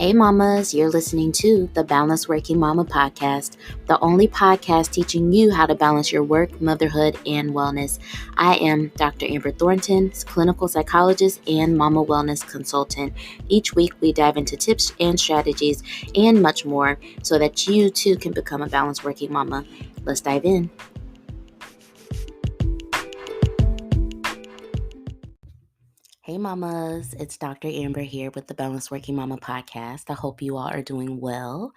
Hey mamas, you're listening to the Balanced Working Mama podcast, the only podcast teaching you how to balance your work, motherhood, and wellness. I am Dr. Amber Thornton, clinical psychologist and mama wellness consultant. Each week we dive into tips and strategies and much more so that you too can become a balanced working mama. Let's dive in. Hey mamas, it's Dr. Amber here with the Balanced Working Mama podcast. I hope you all are doing well.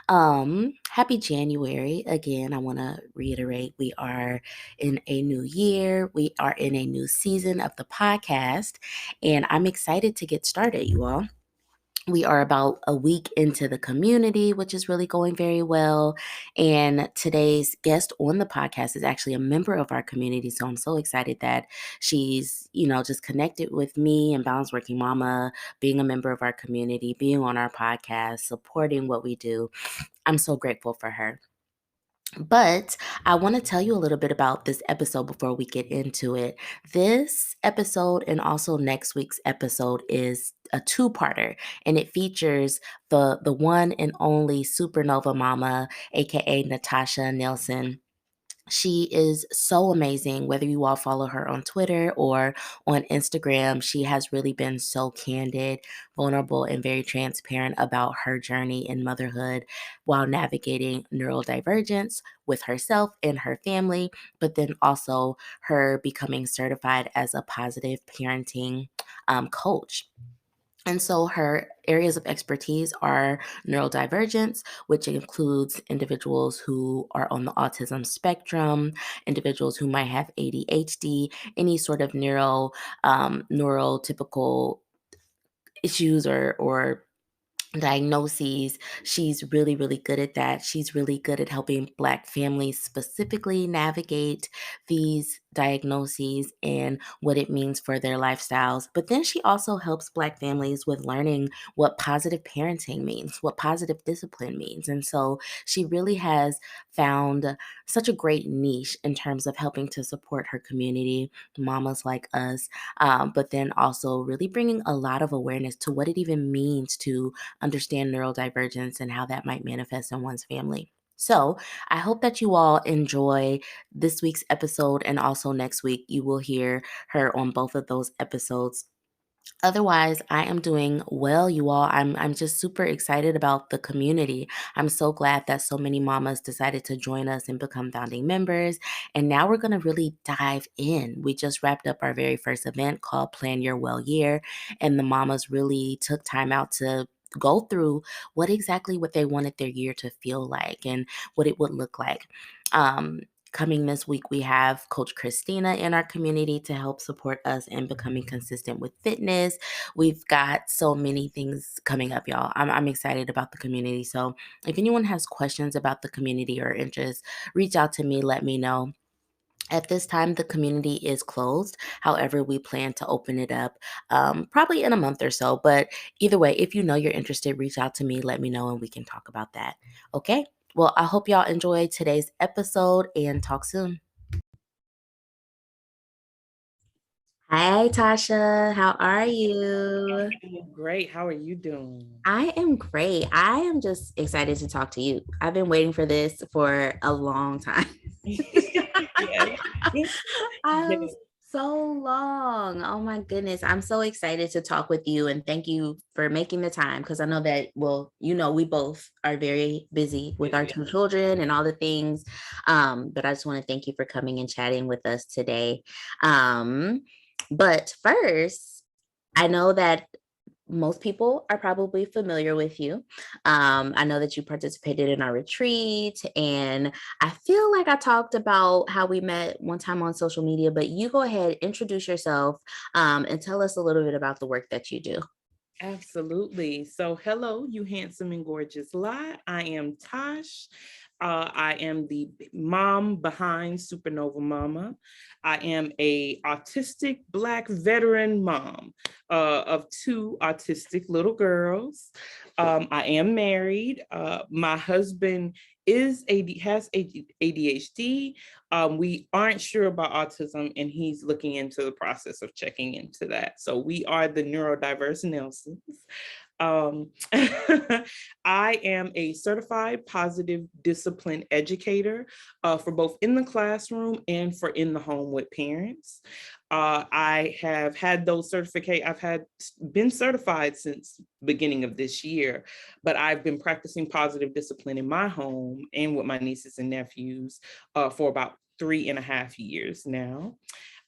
Happy January. Again, I want to reiterate we are in a new year. We are in a new season of the podcast, and I'm excited to get started, you all. We are about a week into the community, which is really going very well. And today's guest on the podcast is actually a member of our community. So I'm so excited that she's, just connected with me and Balanced Working Mama, being a member of our community, being on our podcast, supporting what we do. I'm so grateful for her. But I want to tell you a little bit about this episode before we get into it. This episode and also next week's episode is a two-parter, and it features the one and only Supernova Momma, aka Natasha Nelson. She is so amazing. Whether you all follow her on Twitter or on Instagram, she has really been so candid, vulnerable, and very transparent about her journey in motherhood while navigating neurodivergence with herself and her family, but then also her becoming certified as a positive parenting coach. And so her areas of expertise are neurodivergence, which includes individuals who are on the autism spectrum, individuals who might have ADHD, any sort of neurotypical issues or diagnoses. She's really, really good at that. She's really good at helping Black families specifically navigate these diagnoses and what it means for their lifestyles. But then she also helps Black families with learning what positive parenting means, what positive discipline means. And so she really has found such a great niche in terms of helping to support her community, mamas like us, but then also really bringing a lot of awareness to what it even means to understand neurodivergence and how that might manifest in one's family. So I hope that you all enjoy this week's episode, and also next week you will hear her on both of those episodes. Otherwise, I am doing well, you all. I'm just super excited about the community. I'm so glad that so many mamas decided to join us and become founding members. And now we're going to really dive in. We just wrapped up our very first event called Plan Your Well Year, and the mamas really took time out to go through what they wanted their year to feel like and what it would look like. Um, Coming this week, we have Coach Christina in our community to help support us in becoming consistent with fitness. We've got so many things coming up, y'all. I'm excited about the community. So if anyone has questions about the community or interest, reach out to me, let me know. At this time, the community is closed. However, we plan to open it up probably in a month or so. But either way, if you know you're interested, reach out to me, let me know, and we can talk about that. Okay? Well, I hope y'all enjoyed today's episode and talk soon. Hi, Tasha. How are you? Great. How are you doing? I am great. I am just excited to talk to you. I've been waiting for this for a long time. Yes. I'm Yes. so long. Oh my goodness. I'm so excited to talk with you, and thank you for making the time because I know that, well, we both are very busy with our two children and all the things. But I just want to thank you for coming and chatting with us today. But first, I know that most people are probably familiar with you. I know that you participated in our retreat, and I feel like I talked about how we met one time on social media, but you go ahead, introduce yourself, and tell us a little bit about the work that you do. Absolutely. So, hello, you handsome and gorgeous lot. I am Tosh. I am the mom behind Supernova Momma. I am a autistic Black veteran mom of two autistic little girls. I am married. My husband has ADHD. We aren't sure about autism, and he's looking into the process of checking into that. So we are the neurodiverse Nelsons. I am a certified positive discipline educator for both in the classroom and for in the home with parents. I have had those I've been certified since beginning of this year, but I've been practicing positive discipline in my home and with my nieces and nephews for about 3.5 years now.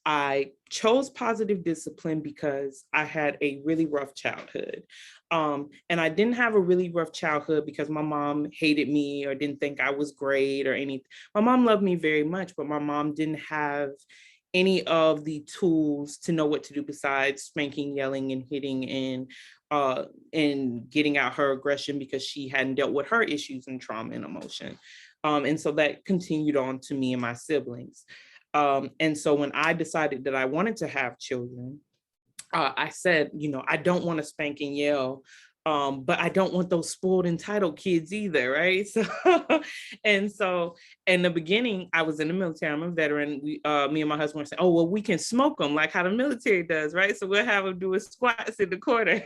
I chose positive discipline because I had a really rough childhood. And I didn't have a really rough childhood because my mom hated me or didn't think I was great or anything. My mom loved me very much, but my mom didn't have any of the tools to know what to do besides spanking, yelling, and hitting and getting out her aggression because she hadn't dealt with her issues and trauma and emotion. And so that continued on to me and my siblings. And so when I decided that I wanted to have children, I said, I don't want to spank and yell, but I don't want those spoiled, entitled kids either, right? So, and so in the beginning, I was in the military. I'm a veteran. Me and my husband were saying, oh, well, we can smoke them like how the military does, right? So we'll have them doing squats in the corner.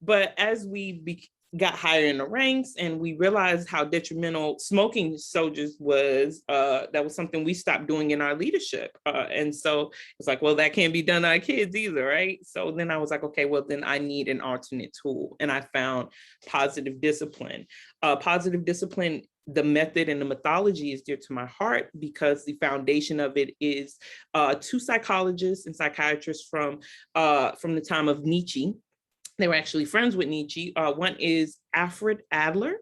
But as we got higher in the ranks and we realized how detrimental smoking soldiers was, that was something we stopped doing in our leadership. And so it's like, well, that can't be done to our kids either, right? So then I was like, okay, well, then I need an alternate tool. And I found positive discipline. Positive discipline, the method and the methodology is dear to my heart because the foundation of it is two psychologists and psychiatrists from the time of Nietzsche. They were actually friends with Nietzsche. One is Alfred Adler.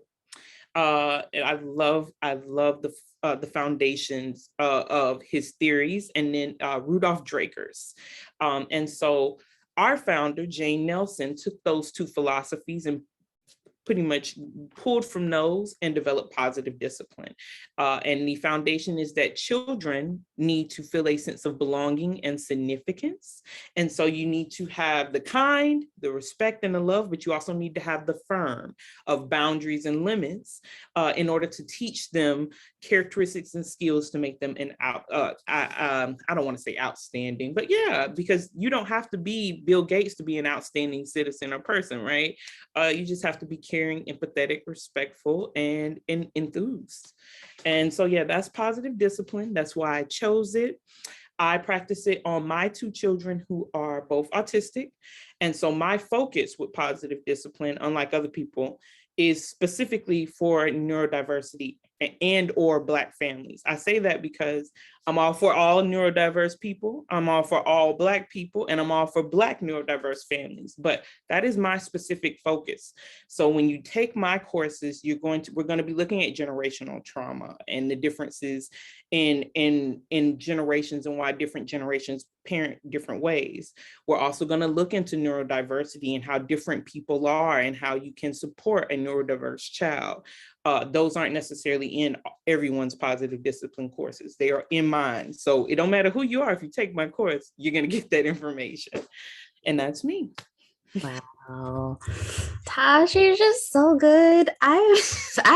And I love the foundations of his theories, and then Rudolf Dreikurs. And so our founder, Jane Nelson, took those two philosophies and pretty much pulled from those and developed positive discipline. And the foundation is that children need to feel a sense of belonging and significance. And so you need to have the kind, the respect and the love, but you also need to have the firm of boundaries and limits in order to teach them characteristics and skills to make them I don't want to say outstanding, but yeah, because you don't have to be Bill Gates to be an outstanding citizen or person, right? You just have to be caring, empathetic, respectful, and enthused. And so, yeah, that's positive discipline. That's why I chose it. I practice it on my two children who are both autistic. And so my focus with positive discipline, unlike other people, is specifically for neurodiversity and or Black families. I say that because I'm all for all neurodiverse people, I'm all for all Black people, and I'm all for Black neurodiverse families. But that is my specific focus. So when you take my courses, we're going to be looking at generational trauma and the differences in generations and why different generations parent different ways. We're also going to look into neurodiversity and how different people are and how you can support a neurodiverse child. Those aren't necessarily in everyone's positive discipline courses. They are in mine. So it don't matter who you are. If you take my course, you're going to get that information. And that's me. Wow. Tasha, you're just so good. I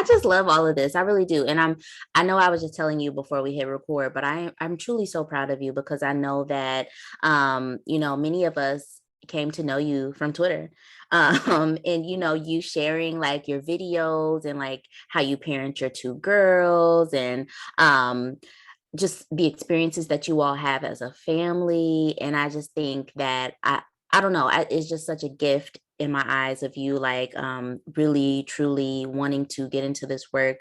just love all of this. I really do. And I know I was just telling you before we hit record, but I'm truly so proud of you because I know that many of us came to know you from Twitter. And you sharing like your videos and like how you parent your two girls and just the experiences that you all have as a family. And I just think that I don't know, it's just such a gift in my eyes of you, like really, truly wanting to get into this work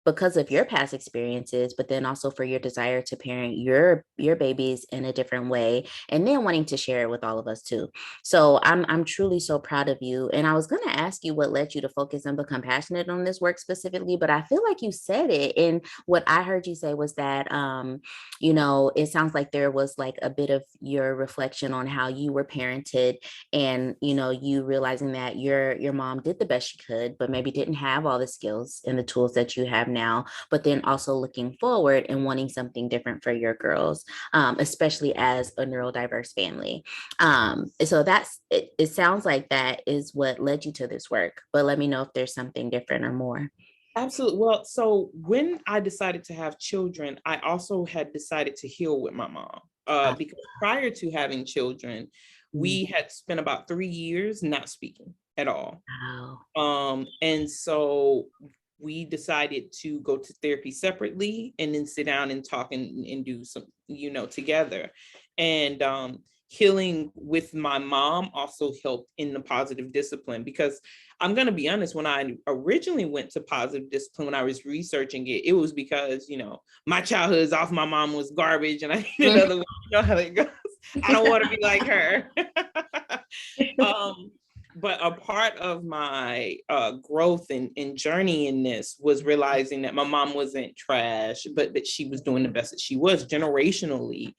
because of your past experiences, but then also for your desire to parent your babies in a different way, and then wanting to share it with all of us too. So I'm truly so proud of you. And I was going to ask you what led you to focus and become passionate on this work specifically, but I feel like you said it. And what I heard you say was that it sounds like there was like a bit of your reflection on how you were parented, and you realizing that your mom did the best she could, but maybe didn't have all the skills and the tools that you have now, but then also looking forward and wanting something different for your girls, especially as a neurodiverse family. So it sounds like that is what led you to this work, but let me know if there's something different or more. Absolutely. Well, so when I decided to have children, I also had decided to heal with my mom because prior to having children, we had spent about 3 years not speaking at all. Wow. And so we decided to go to therapy separately and then sit down and talk and do some, together. And healing with my mom also helped in the positive discipline, because I'm going to be honest, when I originally went to positive discipline, when I was researching it, it was because, my childhood is off, my mom was garbage and I need another one. You know how it goes. I don't want to be like her. But a part of my growth and journey in this was realizing that my mom wasn't trash, but that she was doing the best that she was generationally.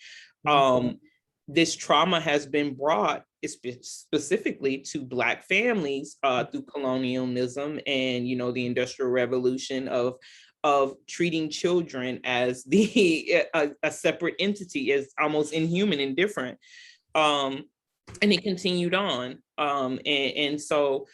This trauma has been brought specifically to Black families through colonialism and, the Industrial Revolution of treating children as a separate entity, as almost inhuman and different. And it continued on. And so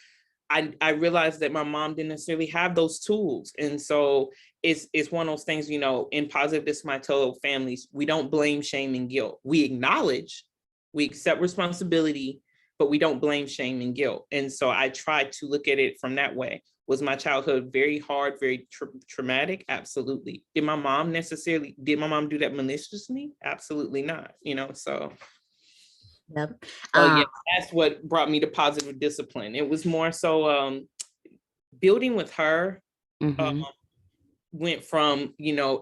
I realized that my mom didn't necessarily have those tools. And so it's one of those things, in positive discipline, I tell families, we don't blame, shame, and guilt. We acknowledge, we accept responsibility, but we don't blame, shame, and guilt. And so I try to look at it from that way. Was my childhood very hard, very traumatic? Absolutely. Did my mom do that maliciously? Absolutely not, so. Yep. So yeah, that's what brought me to positive discipline. It was more so building with her. Went from,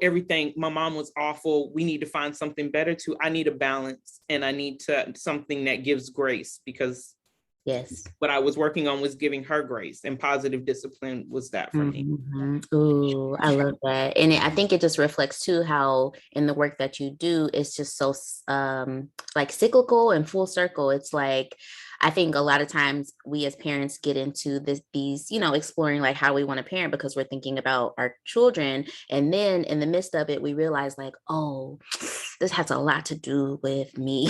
everything, my mom was awful, we need to find something better, to I need a balance and I need something that gives grace, because yes, what I was working on was giving her grace, and positive discipline was that for me. Ooh, I love that. And I think it just reflects too how in the work that you do, it's just so like cyclical and full circle. It's like, I think a lot of times we as parents get into these, exploring like how we want to parent because we're thinking about our children. And then in the midst of it, we realize like, oh, this has a lot to do with me.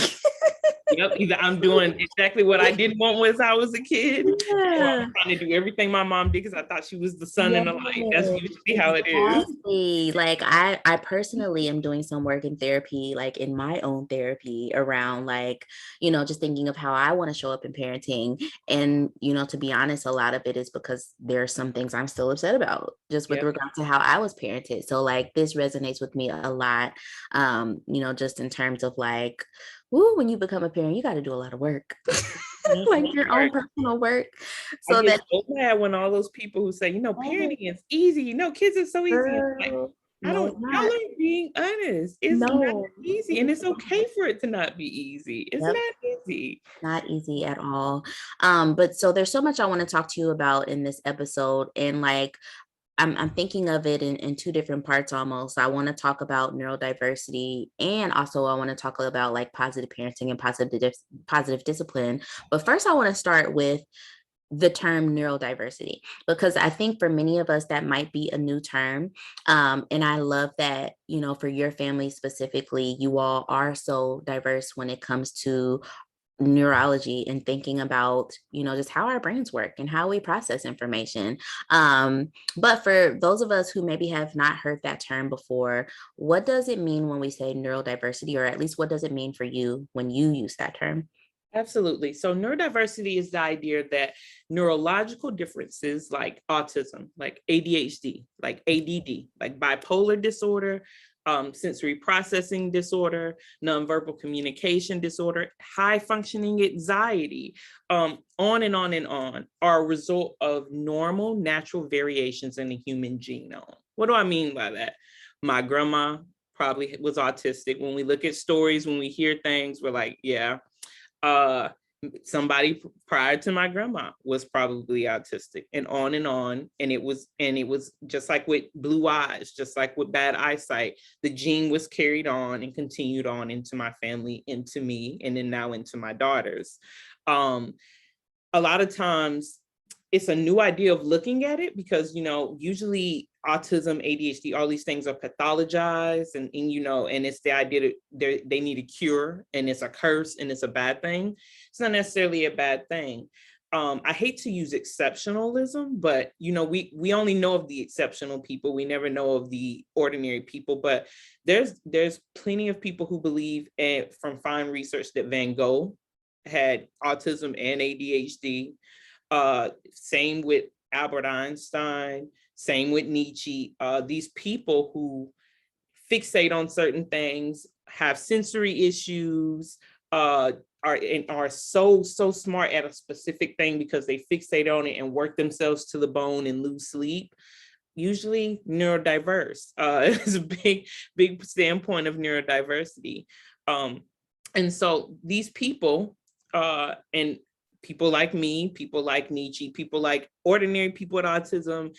Yep, either I'm doing exactly what I didn't want when I was a kid, or I'm trying to do everything my mom did because I thought she was the sun and the light. That's usually how it is. Exactly. Like I personally am doing some work in therapy, like in my own therapy around like, just thinking of how I want to show up in parenting. And, to be honest, a lot of it is because there are some things I'm still upset about just with regard to how I was parented. So like this resonates with me a lot, just in terms of like, when you become a parent, you got to do a lot of work, like your own personal work. So I get so mad when all those people who say, parenting is easy, kids are so easy. Like, y'all ain't being honest. It's not easy, and it's okay for it to not be easy. It's not easy. Not easy at all. But so there's so much I want to talk to you about in this episode, and like I'm thinking of it in two different parts almost. I want to talk about neurodiversity, and also I want to talk about like positive parenting and positive discipline. But first, I want to start with the term neurodiversity, because I think for many of us that might be a new term. And I love that, for your family specifically, you all are so diverse when it comes to neurology and thinking about just how our brains work and how we process information. But for those of us who maybe have not heard that term before, what does it mean when we say neurodiversity, or at least what does it mean for you when you use that term? Absolutely. So neurodiversity is the idea that neurological differences like autism, like ADHD, like ADD, like bipolar disorder, sensory processing disorder, nonverbal communication disorder, high functioning anxiety, on and on and on, are a result of normal natural variations in the human genome. What do I mean by that? My grandma probably was autistic. When we look at stories, when we hear things, we're like, yeah. Somebody prior to my grandma was probably autistic, and on and on. And it was just like with blue eyes, just like with bad eyesight, the gene was carried on and continued on into my family, into me, and then now into my daughters. A lot of times it's a new idea of looking at it, because usually autism, ADHD, all these things are pathologized, and it's the idea that they need a cure, and it's a curse, and it's a bad thing. It's not necessarily a bad thing. I hate to use exceptionalism, but we only know of the exceptional people. We never know of the ordinary people. But there's plenty of people who believe, from fine research, that Van Gogh had autism and ADHD. Same with Albert Einstein, same with Nietzsche. These people who fixate on certain things, have sensory issues, are so smart at a specific thing because they fixate on it and work themselves to the bone and lose sleep. Usually neurodiverse is a big standpoint of neurodiversity. And so these people, and people like me, people like Nietzsche, people like ordinary people with autism,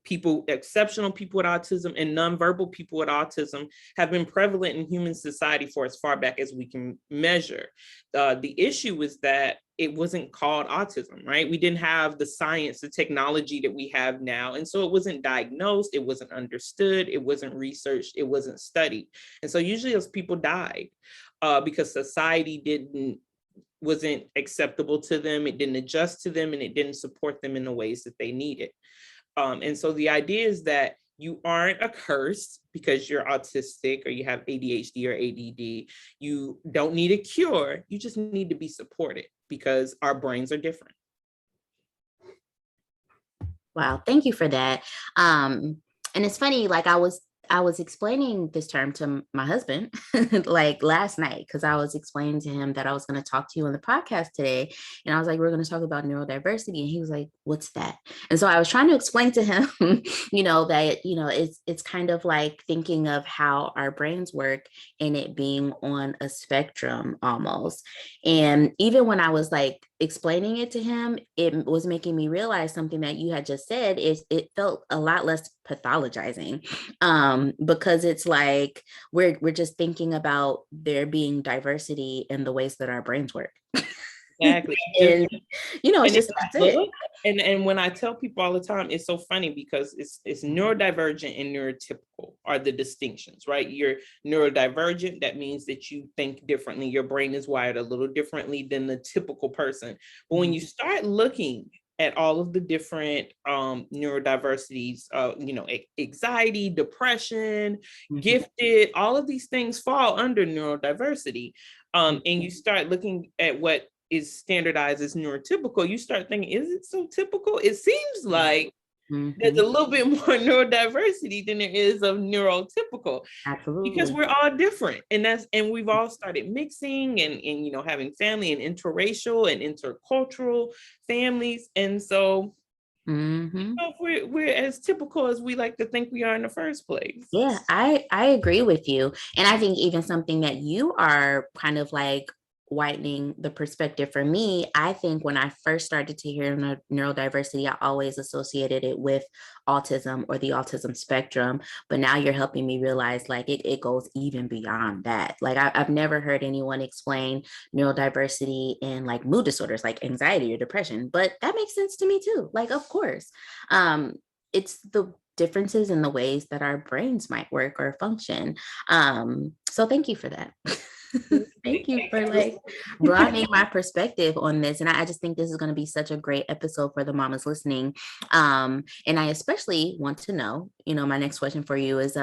people, exceptional people with autism, and nonverbal people with autism have been prevalent in human society for as far back as we can measure. The issue was that it wasn't called autism, right? We didn't have the science, the technology that we have now. And so it wasn't diagnosed, it wasn't understood, it wasn't researched, it wasn't studied. And so usually those people died because society wasn't acceptable to them, it didn't adjust to them, and it didn't support them in the ways that they needed. And so the idea is that you aren't a curse because you're autistic or you have ADHD or ADD. You don't need a cure. You just need to be supported because our brains are different. Wow, thank you for that. And it's funny, like I was explaining this term to my husband like last night because I was explaining to him that I was going to talk to you on the podcast today. And I was like, we're going to talk about neurodiversity. And he was like, what's that? And so I was trying to explain to him, that, it's kind of like thinking of how our brains work and it being on a spectrum almost. And even when I was like explaining it to him, it was making me realize something that you had just said is it felt a lot less pathologizing, because it's like we're just thinking about there being diversity in the ways that our brains work. Exactly. And it's And just that's it. And when I tell people all the time, it's so funny because it's neurodivergent and neurotypical are the distinctions, right? You're neurodivergent, that means that you think differently. Your brain is wired a little differently than the typical person. But when you start looking at all of the different neurodiversities, anxiety, depression, gifted, all of these things fall under neurodiversity. And you start looking at what is standardized as neurotypical, you start thinking, is it so typical? It seems like there's a little bit more neurodiversity than there is of neurotypical. Absolutely. Because we're all different. And we've all started mixing and having family and interracial and intercultural families. And so we're as typical as we like to think we are in the first place. Yeah, I agree with you. And I think even something that you are kind of like widening the perspective for me, I think when I first started to hear neurodiversity, I always associated it with autism or the autism spectrum. But now you're helping me realize like it goes even beyond that. Like I've never heard anyone explain neurodiversity in like mood disorders like anxiety or depression, but that makes sense to me too. Like, of course. It's the differences in the ways that our brains might work or function. So thank you for that. Thank you for like broadening my perspective on this. And I just think this is going to be such a great episode for the mamas listening. And I especially want to know, my next question for you is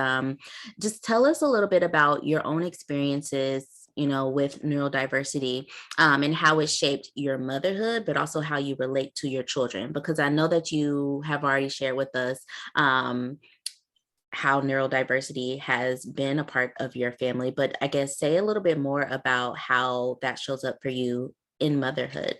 just tell us a little bit about your own experiences with neurodiversity, and how it shaped your motherhood, but also how you relate to your children, because I know that you have already shared with us how neurodiversity has been a part of your family, but I guess say a little bit more about how that shows up for you in motherhood.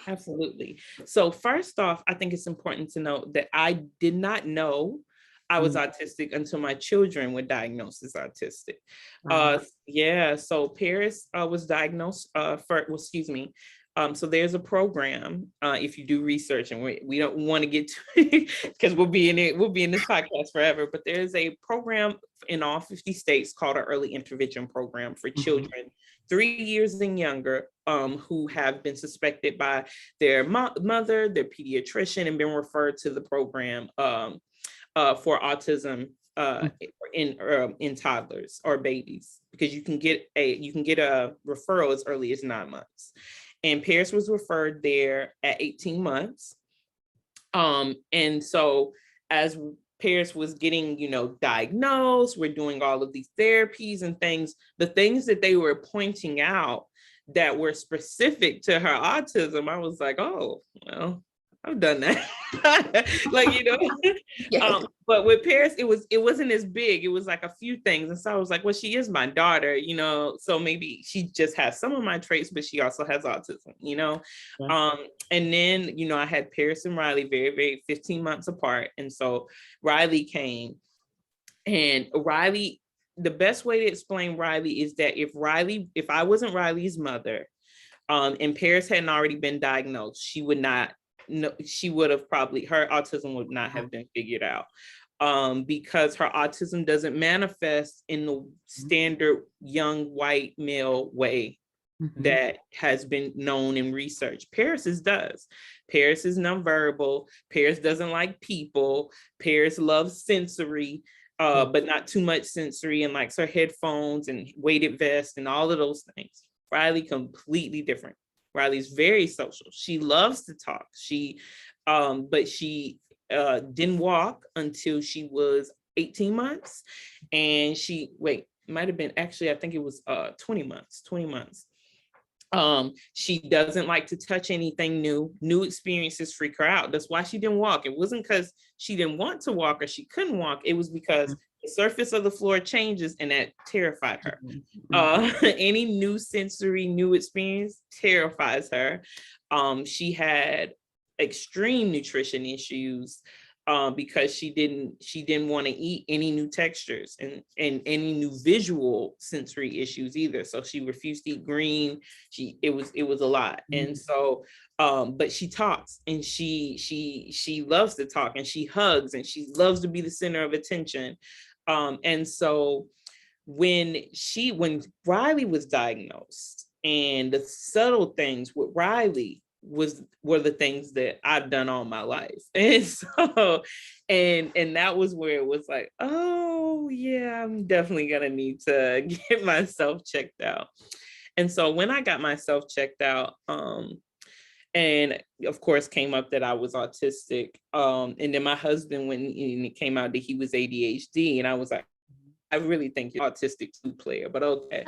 Absolutely. So first off, I think it's important to note that I did not know I was autistic until my children were diagnosed as autistic. Wow. So Paris was diagnosed so there's a program, if you do research, and we don't want to get to it because we'll be in this podcast forever, but there's a program in all 50 states called an early intervention program for children 3 years and younger, who have been suspected by their mother, their pediatrician, and been referred to the program for autism in toddlers or babies, because you can get a referral as early as 9 months. And Paris was referred there at 18 months. And so as Paris was getting, diagnosed, we're doing all of these therapies and things, the things that they were pointing out that were specific to her autism, I was like, oh, well, I've done that. Like, you know, Yes. but with Paris, it wasn't as big. It was like a few things. And so I was like, well, she is my daughter, you know, so maybe she just has some of my traits, but she also has autism, you know. Yeah. And then, you know, I had Paris and Riley very, very 15 months apart. And so Riley came, and Riley, the best way to explain Riley is that if I wasn't Riley's mother, and Paris hadn't already been diagnosed, she would not know, she would have probably, her autism would not have been figured out. Because her autism doesn't manifest in the standard young white male way that has been known in research. Paris's does. Paris is nonverbal. Paris doesn't like people. Paris loves sensory, but not too much sensory, and likes her headphones and weighted vest and all of those things. Riley, completely different. Riley's very social. She loves to talk. But she didn't walk until she was 18 months. And might have been, actually, I think it was 20 months. She doesn't like to touch anything new experiences freak her out. That's why she didn't walk. It wasn't because she didn't want to walk or she couldn't walk. It was because the surface of the floor changes, and that terrified her. Any new sensory, new experience terrifies her. She had extreme nutrition issues, because she didn't want to eat any new textures and any new visual sensory issues either. So she refused to eat green. It was a lot. And so, but she talks, and she loves to talk, and she hugs, and she loves to be the center of attention. And so when Riley was diagnosed, and the subtle things with Riley were the things that I've done all my life. And so, and that was where it was like, oh yeah, I'm definitely gonna need to get myself checked out. And so when I got myself checked out, and of course came up that I was autistic, and then my husband, when it came out that he was ADHD, and I was like, I really think you're autistic too, player, but okay.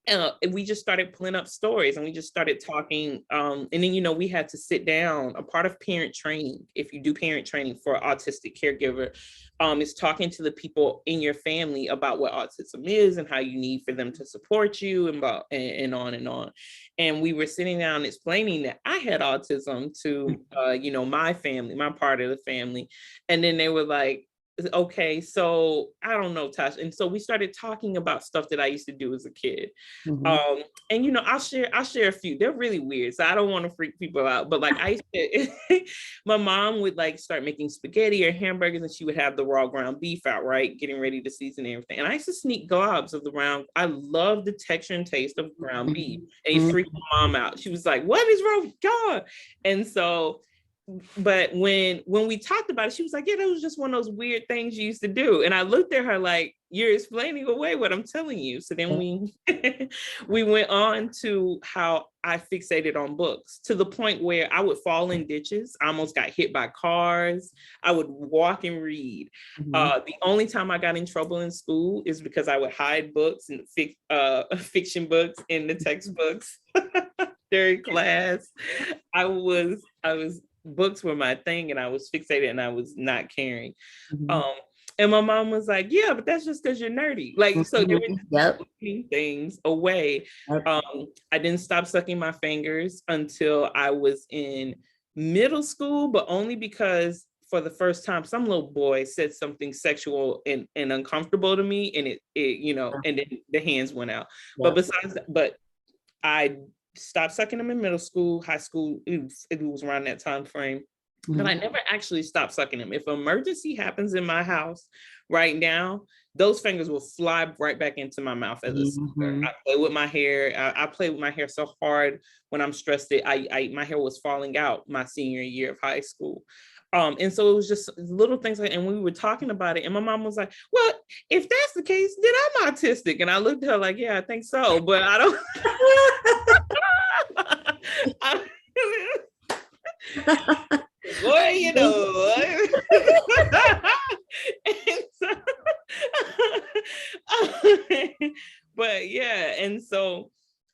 And then we just started pulling up stories, and we just started talking. And then, you know, we had to sit down. A part of parent training, if you do parent training for an autistic caregiver, is talking to the people in your family about what autism is and how you need for them to support you, and on and on. And we were sitting down explaining that I had autism to, you know, my family, my part of the family. And then they were like, okay, so I don't know, Tasha. And so we started talking about stuff that I used to do as a kid. And you know, I'll share a few. They're really weird, so I don't want to freak people out. But like, I used to, my mom would like start making spaghetti or hamburgers, and she would have the raw ground beef out, right, getting ready to season and everything. And I used to sneak globs of the ground. I love the texture and taste of ground beef. And it freaked my mom out. She was like, "What is wrong with God?" And so, but when we talked about it, she was like, yeah, that was just one of those weird things you used to do. And I looked at her like, you're explaining away what I'm telling you. So then we went on to how I fixated on books, to the point where I would fall in ditches. I almost got hit by cars. I would walk and read. The only time I got in trouble in school is because I would hide books and fiction books in the textbooks during class. I was books were my thing, and I was fixated, and I was not caring. And my mom was like, yeah, but that's just because you're nerdy. Like, so there were things away. I didn't stop sucking my fingers until I was in middle school, but only because for the first time, some little boy said something sexual and uncomfortable to me, and it you know, and then the hands went out. But besides that, but I stopped sucking them in middle school, high school. It was around that time frame. But I never actually stopped sucking them. If an emergency happens in my house right now, those fingers will fly right back into my mouth as a sucker. I play with my hair. I play with my hair so hard when I'm stressed. My hair was falling out my senior year of high school. And so it was just little things like, and we were talking about it, and my mom was like, well, if that's the case, then I'm autistic. And I looked at her like, yeah, I think so, but I don't. Boy, you know. And But yeah, and so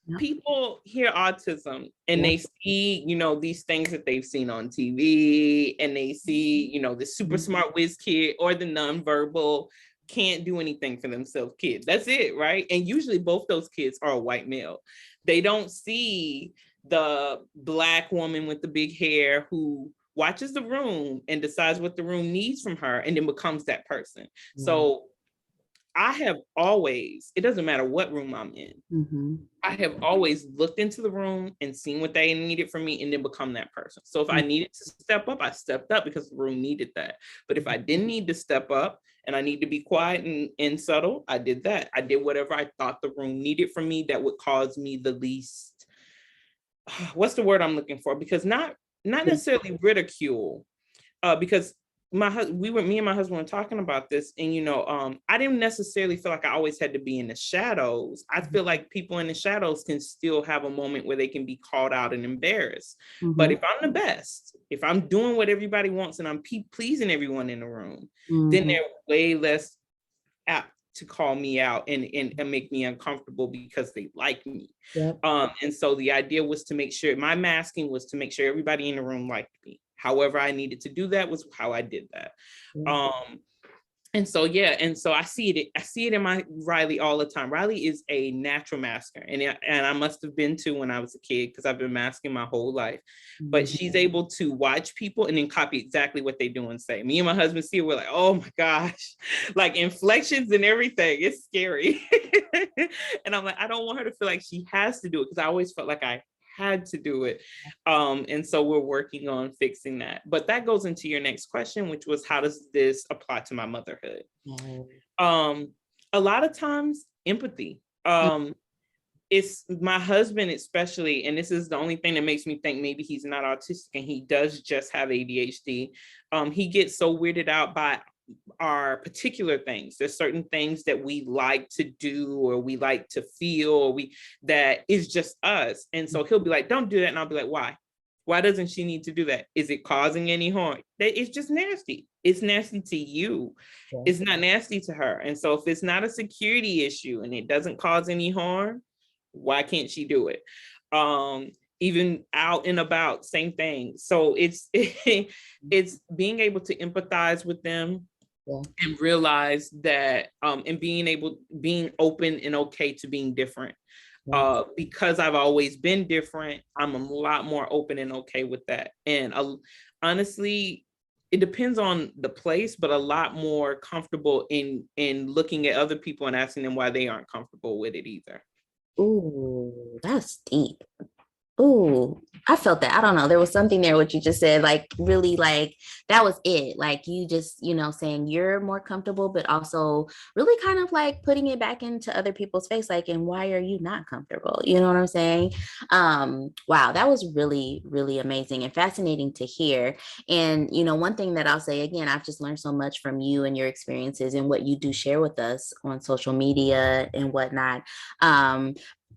Yep. people hear autism and Yep. they see, these things that they've seen on TV, and they see, the super Mhm. smart whiz kid or the nonverbal can't do anything for themselves kid. That's it, right? And usually both those kids are a white male. They don't see the Black woman with the big hair who watches the room and decides what the room needs from her and then becomes that person. Yeah. So I have always, it doesn't matter what room I'm in, Mhm. I have always looked into the room and seen what they needed from me and then become that person. So if I Mhm. needed to step up, I stepped up because the room needed that. But if I didn't need to step up and I need to be quiet and subtle, I did that. I did whatever I thought the room needed from me that would cause me the least, what's the word I'm looking for? Because not necessarily ridicule, because me and my husband were talking about this, and I didn't necessarily feel like I always had to be in the shadows. I feel like people in the shadows can still have a moment where they can be called out and embarrassed. But Mhm. if I'm the best, if I'm doing what everybody wants and I'm pleasing everyone in the room, then Mhm. they're way less apt to call me out and make me uncomfortable because they like me. Yep. And so the idea was to make sure my masking was to make sure everybody in the room liked me. However I needed to do that was how I did that. Yeah. Um, and so yeah, and so I see it in my Riley all the time. Riley is a natural masker, and I must have been too when I was a kid because I've been masking my whole life. But Mhm. she's able to watch people and then copy exactly what they do and say. Me and my husband see it, we're like, oh my gosh, like inflections and everything. It's scary. And I'm like, I don't want her to feel like she has to do it because I always felt like I had to do it. And so we're working on fixing that. But that goes into your next question, which was how does this apply to my motherhood? Yeah. Um, a lot of times, empathy. It's my husband, especially, and this is the only thing that makes me think maybe he's not autistic and he does just have ADHD. He gets so weirded out by are particular things. There's certain things that we like to do or we like to feel or we that is just us. And so he'll be like, don't do that. And I'll be like, why? Why doesn't she need to do that? Is it causing any harm? It's just nasty. It's nasty to you. Yeah. It's not nasty to her. And so if it's not a security issue and it doesn't cause any harm, why can't she do it? Even out and about, same thing. So it's it's being able to empathize with them Yeah. and realize that and being open and okay to being different. Yeah. Because I've always been different, I'm a lot more open and okay with that. And honestly, it depends on the place, but a lot more comfortable in looking at other people and asking them why they aren't comfortable with it either. Ooh, that's deep. Ooh, I felt that. I don't know. There was something there, what you just said, like really like that was it. Like you just, saying you're more comfortable, but also really kind of like putting it back into other people's face, like, and why are you not comfortable? You know what I'm saying? Wow, that was really, really amazing and fascinating to hear. And one thing that I'll say again, I've just learned so much from you and your experiences and what you do share with us on social media and whatnot.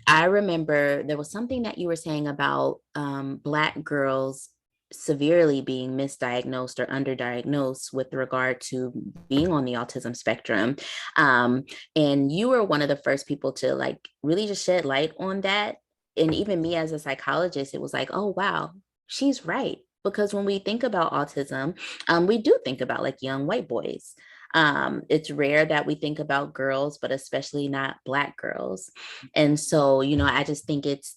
I remember there was something that you were saying about Black girls severely being misdiagnosed or underdiagnosed with regard to being on the autism spectrum. Um, and you were one of the first people to like really just shed light on that. And even me as a psychologist, it was like, oh, wow, she's right. Because when we think about autism, we do think about like young white boys. It's rare that we think about girls, but especially not Black girls. And so, I just think it's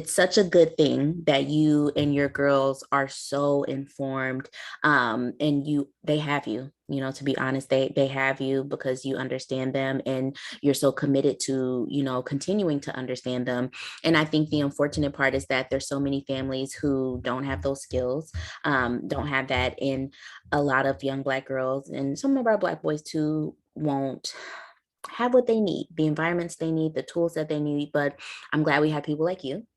such a good thing that you and your girls are so informed. And they have you, to be honest, they have you because you understand them and you're so committed to, continuing to understand them. And I think the unfortunate part is that there's so many families who don't have those skills, don't have that. And a lot of young Black girls and some of our Black boys too won't have what they need, the environments they need, the tools that they need. But I'm glad we have people like you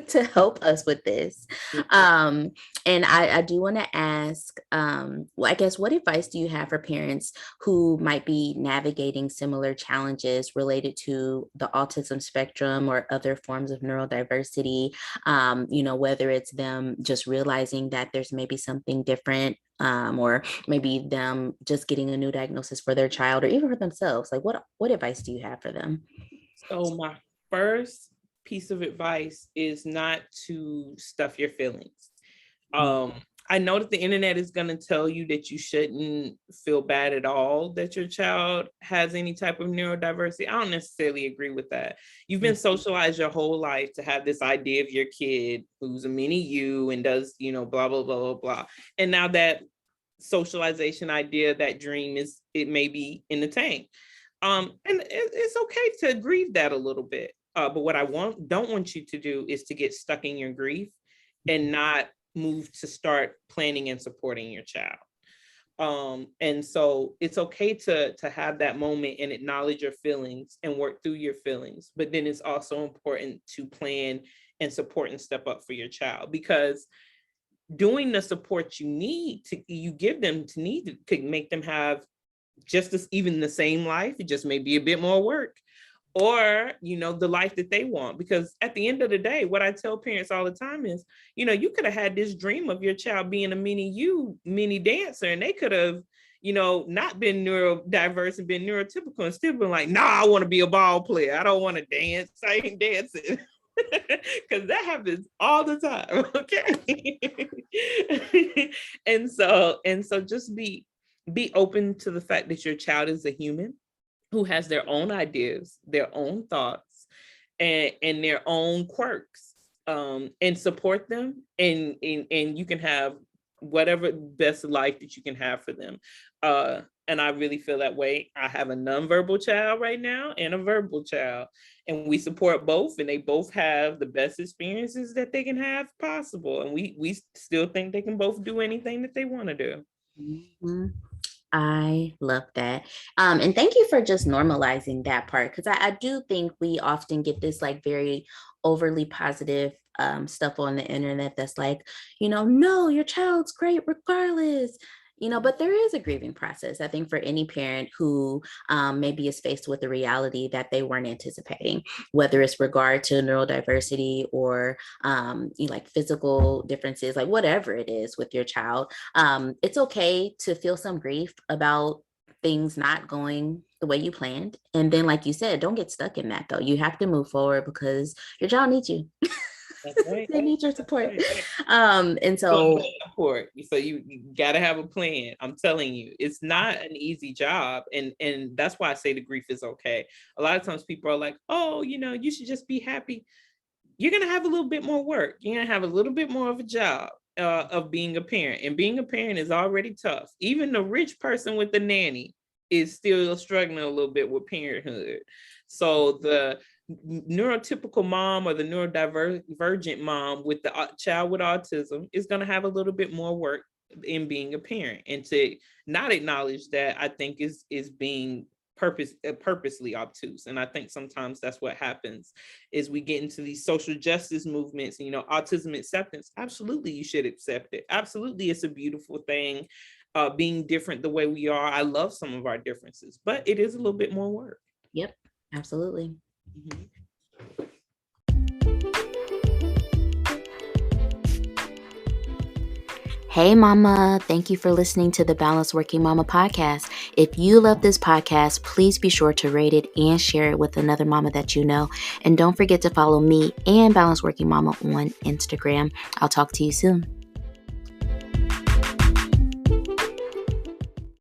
to help us with this. Um, and I do want to ask, well, I guess, what advice do you have for parents who might be navigating similar challenges related to the autism spectrum or other forms of neurodiversity? Whether it's them just realizing that there's maybe something different, or maybe them just getting a new diagnosis for their child or even for themselves. Like what advice do you have for them? So my first piece of advice is not to stuff your feelings. Um, I know that the internet is going to tell you that you shouldn't feel bad at all that your child has any type of neurodiversity. I don't necessarily agree with that. You've been socialized your whole life to have this idea of your kid who's a mini you and does, blah, blah, blah, blah, blah. And now that socialization idea, that dream it may be in the tank. And it's okay to grieve that a little bit. But what I don't want you to do is to get stuck in your grief and not move to start planning and supporting your child. And so it's okay to have that moment and acknowledge your feelings and work through your feelings. But then it's also important to plan and support and step up for your child, because doing the support you give them to make them have just as even the same life, it just may be a bit more work, or the life that they want. Because at the end of the day, what I tell parents all the time is, you could have had this dream of your child being a mini dancer, and they could have not been neurodiverse and been neurotypical and still been like, nah, I want to be a ball player, I don't want to dance, I ain't dancing. Because that happens all the time. Okay. and so just be open to the fact that your child is a human who has their own ideas, their own thoughts, and their own quirks, and support them, and you can have whatever best life that you can have for them. And I really feel that way. I have a nonverbal child right now and a verbal child, and we support both, and they both have the best experiences that they can have possible. And we still think they can both do anything that they want to do. Mm-hmm. I love that. And thank you for just normalizing that part, because I do think we often get this like very overly positive stuff on the internet that's like, no, your child's great regardless. But there is a grieving process, I think, for any parent who maybe is faced with a reality that they weren't anticipating, whether it's regard to neurodiversity or like physical differences, like whatever it is with your child. It's okay to feel some grief about things not going the way you planned. And then, like you said, don't get stuck in that, though. You have to move forward because your child needs you. Right. They need your support. Right. And so support. So you got to have a plan. I'm telling you, it's not an easy job. And that's why I say the grief is okay. A lot of times people are like, oh, you should just be happy. You're going to have a little bit more work. You're going to have a little bit more of a job of being a parent. And being a parent is already tough. Even the rich person with the nanny is still struggling a little bit with parenthood. So the neurotypical mom or the neurodivergent mom with the child with autism is going to have a little bit more work in being a parent. And to not acknowledge that, I think is being purposely obtuse. And I think sometimes that's what happens is we get into these social justice movements, autism acceptance. Absolutely, you should accept it. Absolutely, it's a beautiful thing. Being different the way we are. I love some of our differences, but it is a little bit more work. Yep, absolutely. Mm-hmm. Hey, Mama. Thank you for listening to the Balanced Working Mama podcast. If you love this podcast, please be sure to rate it and share it with another mama that you know. And don't forget to follow me and Balanced Working Mama on Instagram. I'll talk to you soon.